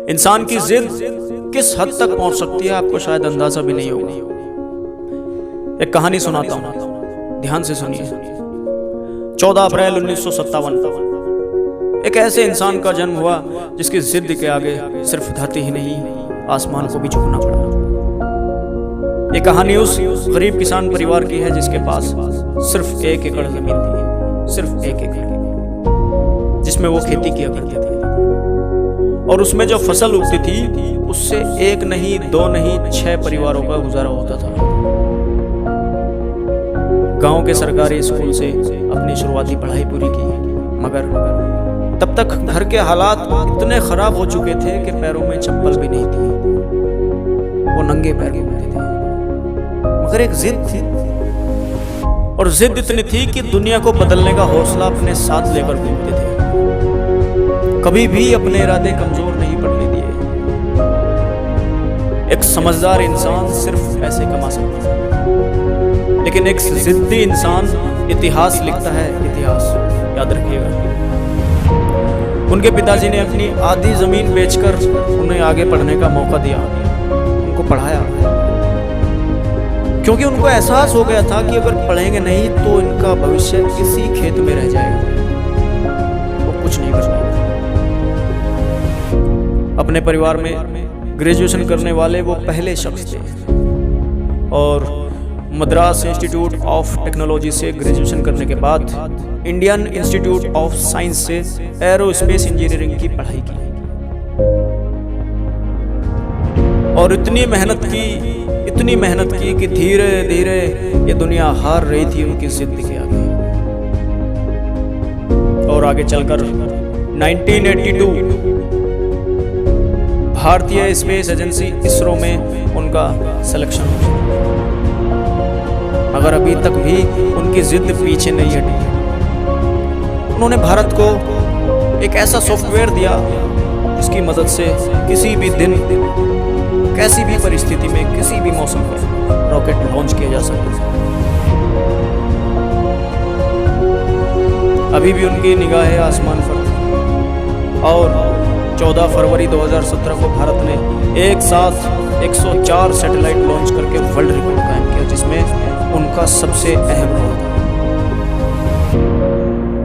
इंसान की जिद किस हद तक पहुंच सकती है आपको शायद अंदाजा भी नहीं होगा। एक कहानी सुनाता हूं, ध्यान से सुनिए। 14 अप्रैल 1957 एक ऐसे इंसान का जन्म हुआ जिसकी जिद के आगे सिर्फ धरती ही नहीं आसमान को भी झुकना पड़ा। ये कहानी उस गरीब किसान परिवार की है जिसके पास सिर्फ 1 एकड़ जमीन थी, सिर्फ 1 एकड़, जिसमें वो खेती किया करते थे। और उसमें जो फसल उगती थी उससे 1 नहीं 2 नहीं 6 परिवारों का गुजारा होता था। गांव के सरकारी स्कूल से अपनी शुरुआती पढ़ाई पूरी की, मगर तब तक घर के हालात इतने खराब हो चुके थे कि पैरों में चप्पल भी नहीं थी, वो नंगे पैर घूमते थे। मगर एक जिद थी, और जिद इतनी थी कि दुनिया को बदलने का हौसला अपने साथ लेकर घूमते थे। कभी भी अपने इरादे कमजोर नहीं पड़ने दिए। एक समझदार इंसान सिर्फ पैसे कमा सकता है, लेकिन एक जिद्दी इंसान इतिहास लिखता है। इतिहास याद रखिएगा। उनके पिताजी ने अपनी आधी जमीन बेचकर उन्हें आगे पढ़ने का मौका दिया, उनको पढ़ाया, क्योंकि उनको एहसास हो गया था कि अगर पढ़ेंगे नहीं तो इनका भविष्य इसी खेत में रह जाएगा, वो कुछ नहीं कर पाएंगे। अपने परिवार में ग्रेजुएशन करने वाले वो पहले शख्स थे, और मद्रास इंस्टीट्यूट ऑफ टेक्नोलॉजी से ग्रेजुएशन करने के बाद इंडियन इंस्टीट्यूट ऑफ साइंस से एरोस्पेस इंजीनियरिंग की पढ़ाई की, और इतनी मेहनत की कि धीरे धीरे ये दुनिया हार रही थी उनकी जिद के आगे। और आगे चलकर 1982 भारतीय स्पेस एजेंसी इसरो में उनका सिलेक्शन हुआ, मगर अभी तक भी उनकी जिद पीछे नहीं हटी। उन्होंने भारत को एक ऐसा सॉफ्टवेयर दिया जिसकी मदद से किसी भी दिन, कैसी भी परिस्थिति में, किसी भी मौसम में रॉकेट लॉन्च किया जा सकता है। अभी भी उनकी निगाहें आसमान पर, और 14 फरवरी 2017 को भारत ने एक साथ 104 सैटेलाइट लॉन्च करके वर्ल्ड रिकॉर्ड कायम किया, जिसमें उनका सबसे अहम रोल था।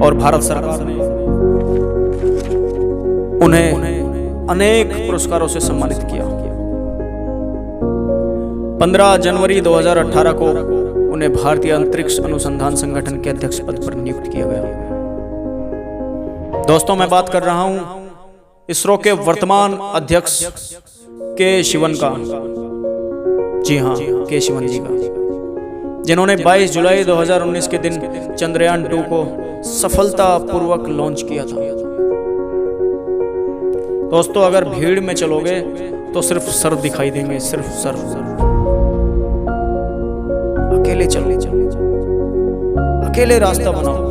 और भारत सरकार ने उन्हें अनेक पुरस्कारों से सम्मानित किया। 15 जनवरी 2018 को उन्हें भारतीय अंतरिक्ष अनुसंधान संगठन के अध्यक्ष पद पर नियुक्त किया गया। दोस्तों, मैं बात कर रहा हूं इसरो के वर्तमान अध्यक्ष के शिवन का। जी हाँ, के शिवन जी का, जिन्होंने 22 जुलाई 2019 के दिन चंद्रयान 2 को सफलतापूर्वक लॉन्च किया था। दोस्तों, अगर भीड़ में चलोगे तो सिर्फ सर दिखाई देंगे, सिर्फ सर। अकेले चलो, अकेले रास्ता बनाओ,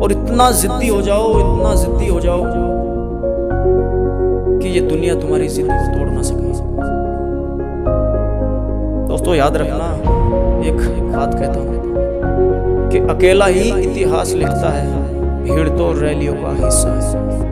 और इतना जिद्दी हो जाओ कि ये दुनिया तुम्हारी जिद को तोड़ ना सके। दोस्तों, याद रखना, एक बात कहता हूं कि अकेला ही इतिहास लिखता है, भीड़ तो रैलियों का हिस्सा है।